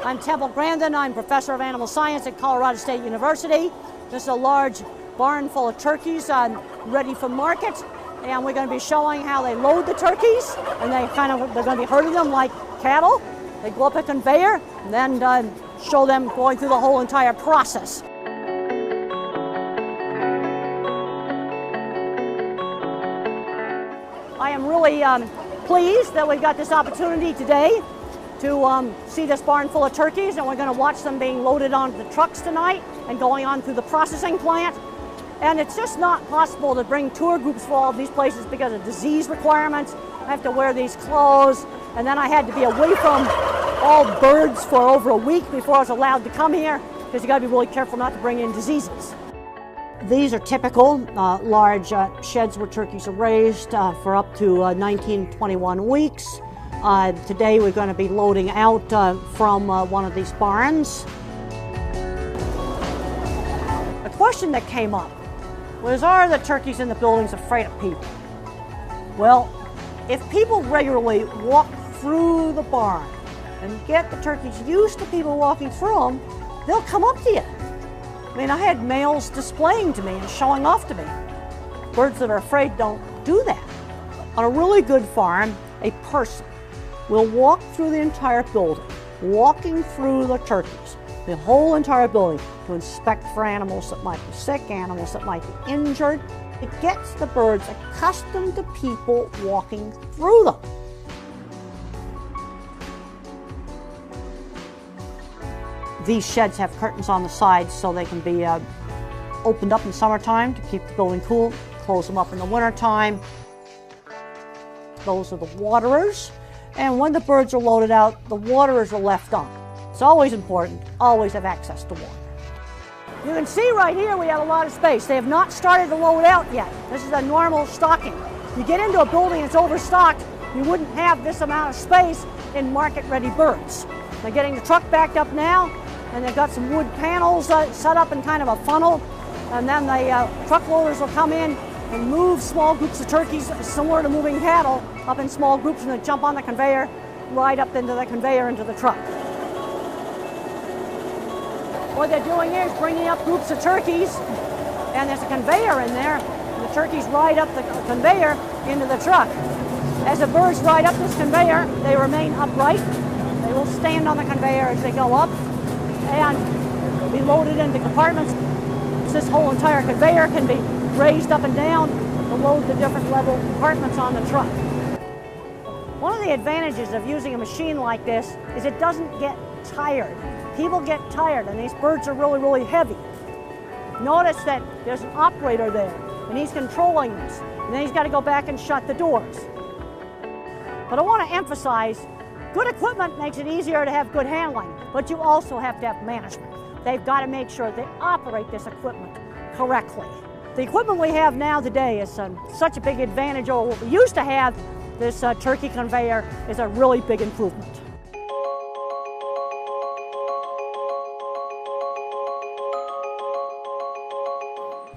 I'm Temple Grandin. I'm professor of animal science at Colorado State University. This is a large barn full of turkeys ready for market, and we're going to be showing how they load the turkeys, and they're going to be herding them like cattle. They go up a conveyor, and then show them going through the whole entire process. I am really pleased that we've got this opportunity today to see this barn full of turkeys, and we're going to watch them being loaded onto the trucks tonight and going on through the processing plant. And it's just not possible to bring tour groups for all of these places because of disease requirements. I have to wear these clothes, and then I had to be away from all birds for over a week before I was allowed to come here, because you got to be really careful not to bring in diseases. These are typical large sheds where turkeys are raised for up to 19-21 weeks. Today we're going to be loading out from one of these barns. A question that came up was, are the turkeys in the buildings afraid of people? Well, if people regularly walk through the barn and get the turkeys used to people walking through them, they'll come up to you. I mean, I had males displaying to me and showing off to me. Birds that are afraid don't do that. On a really good farm, a person will walk through the entire building, walking through the turkeys, the whole entire building, to inspect for animals that might be sick, animals that might be injured. It gets the birds accustomed to people walking through them. These sheds have curtains on the sides so they can be opened up in summertime to keep the building cool, close them up in the wintertime. Those are the waterers. And when the birds are loaded out, the waterers are left on. It's always important, always have access to water. You can see right here we have a lot of space. They have not started to load out yet. This is a normal stocking. You get into a building that's overstocked, you wouldn't have this amount of space in market-ready birds. They're getting the truck backed up now, and they've got some wood panels set up in kind of a funnel, and then the truck loaders will come in and move small groups of turkeys, similar to moving cattle, up in small groups, and they jump on the conveyor, ride up into the conveyor into the truck. What they're doing here is bringing up groups of turkeys, and there's a conveyor in there, and the turkeys ride up the conveyor into the truck. As the birds ride up this conveyor, they remain upright. They will stand on the conveyor as they go up and be loaded into compartments. This whole entire conveyor can be raised up and down to load the different level compartments on the truck. One of the advantages of using a machine like this is it doesn't get tired. People get tired, and these birds are really, really heavy. Notice that there's an operator there, and he's controlling this, and then he's got to go back and shut the doors. But I want to emphasize, good equipment makes it easier to have good handling, but you also have to have management. They've got to make sure they operate this equipment correctly. The equipment we have now today is such a big advantage over what we used to have. This turkey conveyor is a really big improvement.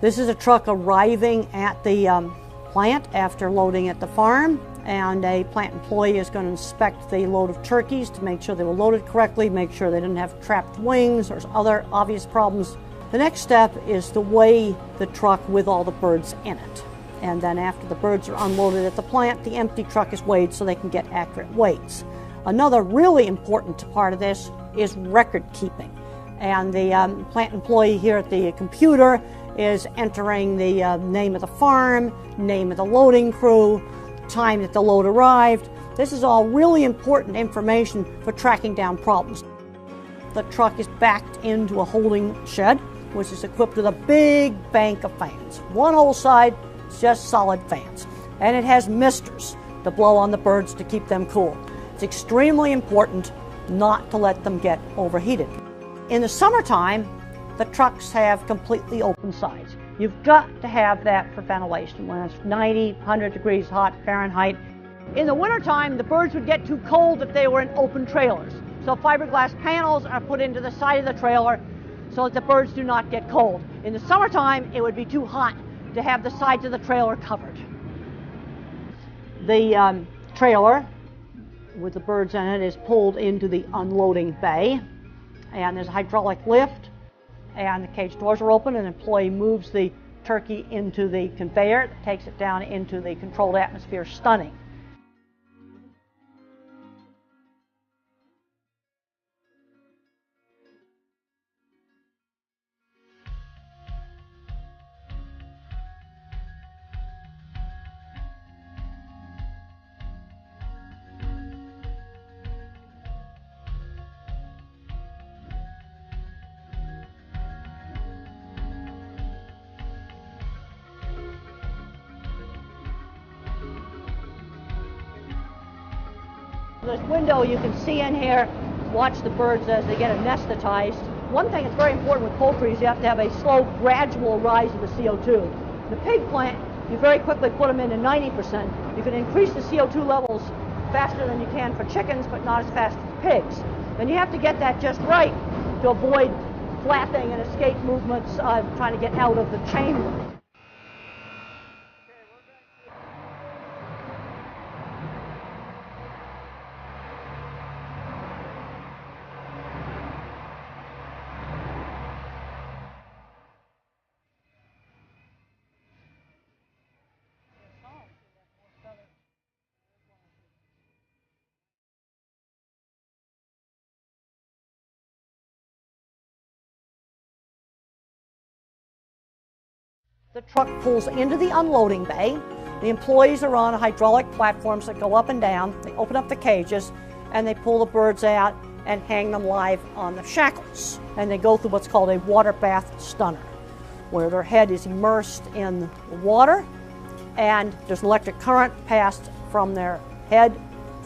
This is a truck arriving at the plant after loading at the farm, and a plant employee is going to inspect the load of turkeys to make sure they were loaded correctly, make sure they didn't have trapped wings or other obvious problems. The next step is to weigh the truck with all the birds in it. And then after the birds are unloaded at the plant, the empty truck is weighed so they can get accurate weights. Another really important part of this is record keeping. And the plant employee here at the computer is entering the name of the farm, name of the loading crew, time that the load arrived. This is all really important information for tracking down problems. The truck is backed into a holding shed, which is equipped with a big bank of fans. One whole side is just solid fans. And it has misters to blow on the birds to keep them cool. It's extremely important not to let them get overheated. In the summertime, the trucks have completely open sides. You've got to have that for ventilation when it's 90, 100 degrees hot Fahrenheit. In the wintertime, the birds would get too cold if they were in open trailers. So fiberglass panels are put into the side of the trailer so that the birds do not get cold. In the summertime, it would be too hot to have the sides of the trailer covered. The trailer with the birds in it is pulled into the unloading bay, and there's a hydraulic lift, and the cage doors are open, and an employee moves the turkey into the conveyor, takes it down into the controlled atmosphere stunning. This window you can see in here, watch the birds as they get anesthetized. One thing that's very important with poultry is you have to have a slow, gradual rise of the CO2. The pig plant, you very quickly put them into 90%. You can increase the CO2 levels faster than you can for chickens, but not as fast as pigs. And you have to get that just right to avoid flapping and escape movements trying to get out of the chamber. The truck pulls into the unloading bay. The employees are on hydraulic platforms that go up and down. They open up the cages and they pull the birds out and hang them live on the shackles. And they go through what's called a water bath stunner, where their head is immersed in the water and there's electric current passed from their head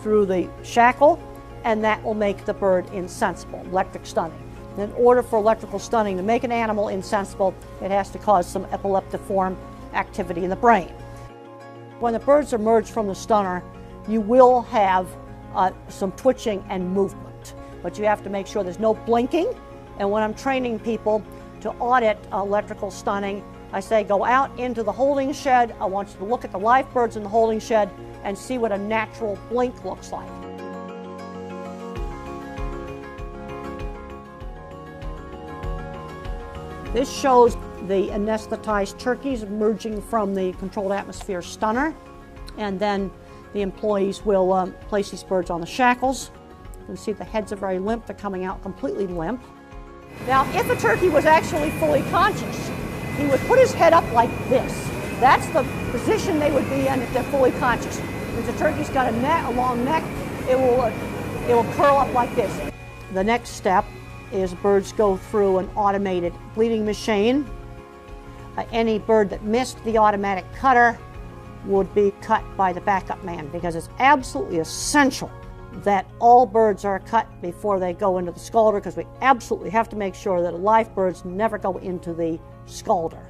through the shackle, and that will make the bird insensible, electric stunning. In order for electrical stunning to make an animal insensible, it has to cause some epileptiform activity in the brain. When the birds emerge from the stunner, you will have some twitching and movement, but you have to make sure there's no blinking. And when I'm training people to audit electrical stunning, I say go out into the holding shed. I want you to look at the live birds in the holding shed and see what a natural blink looks like. This shows the anesthetized turkeys emerging from the controlled atmosphere stunner, and then the employees will place these birds on the shackles. You can see the heads are very limp, they're coming out completely limp. Now, if a turkey was actually fully conscious, he would put his head up like this. That's the position they would be in if they're fully conscious. If the turkey's got a long neck, it will curl up like this. The next step is birds go through an automated bleeding machine. Any bird that missed the automatic cutter would be cut by the backup man, because it's absolutely essential that all birds are cut before they go into the scalder, because we absolutely have to make sure that live birds never go into the scalder.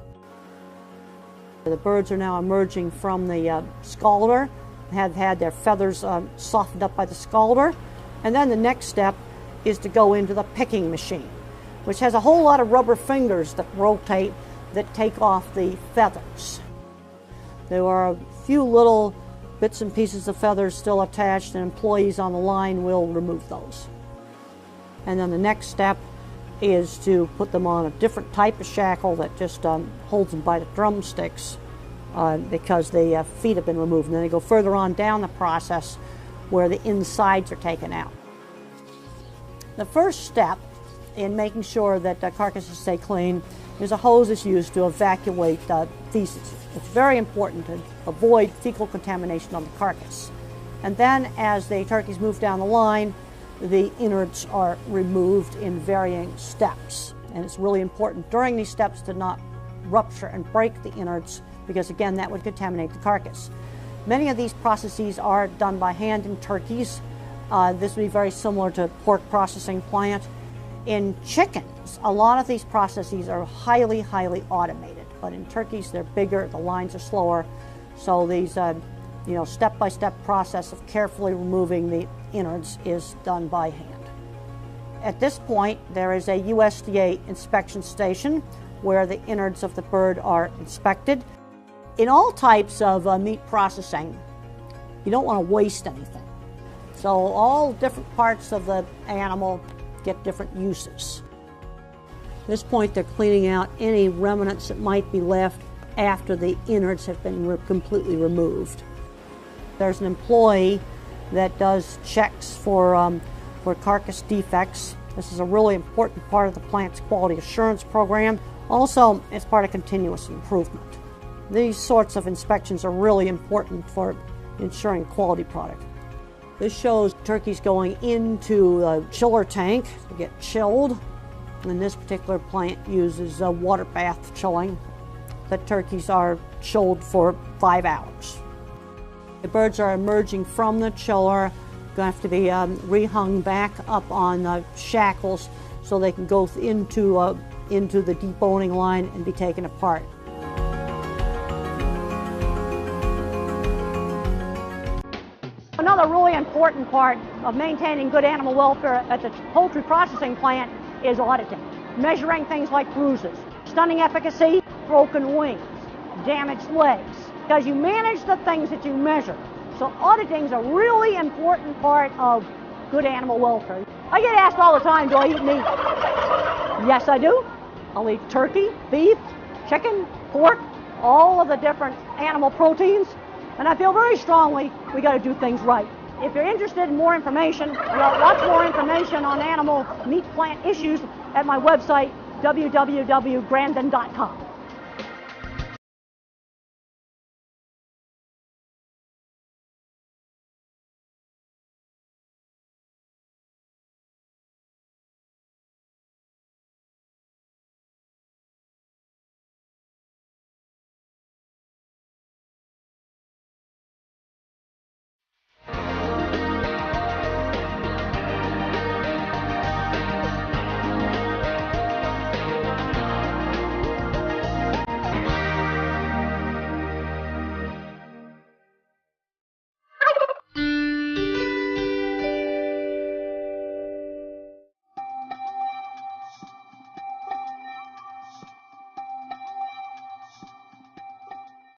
The birds are now emerging from the scalder, have had their feathers softened up by the scalder, and then the next step is to go into the picking machine, which has a whole lot of rubber fingers that rotate that take off the feathers. There are a few little bits and pieces of feathers still attached, and employees on the line will remove those. And then the next step is to put them on a different type of shackle that just holds them by the drumsticks because the feet have been removed. And then they go further on down the process where the insides are taken out. The first step in making sure that the carcasses stay clean is a hose is used to evacuate feces. It's very important to avoid fecal contamination on the carcass. And then as the turkeys move down the line, the innards are removed in varying steps. And it's really important during these steps to not rupture and break the innards, because again, that would contaminate the carcass. Many of these processes are done by hand in turkeys. This would be very similar to pork processing plant. In chickens, a lot of these processes are highly, highly automated, but in turkeys they're bigger, the lines are slower, so these step-by-step process of carefully removing the innards is done by hand. At this point, there is a USDA inspection station where the innards of the bird are inspected. In all types of meat processing, you don't want to waste anything. So all different parts of the animal get different uses. At this point, they're cleaning out any remnants that might be left after the innards have been completely removed. There's an employee that does checks for carcass defects. This is a really important part of the plant's quality assurance program. Also, it's part of continuous improvement. These sorts of inspections are really important for ensuring quality product. This shows turkeys going into a chiller tank to get chilled. And this particular plant uses water bath chilling. The turkeys are chilled for 5 hours. The birds are emerging from the chiller, going to have to be rehung back up on shackles so they can go into the deboning line and be taken apart. Another really important part of maintaining good animal welfare at the poultry processing plant is auditing, measuring things like bruises, stunning efficacy, broken wings, damaged legs, because you manage the things that you measure. So auditing is a really important part of good animal welfare. I get asked all the time, do I eat meat? Yes, I do. I'll eat turkey, beef, chicken, pork, all of the different animal proteins. And I feel very strongly we got to do things right. If you're interested in more information, lots more information on animal meat plant issues at my website, www.grandin.com.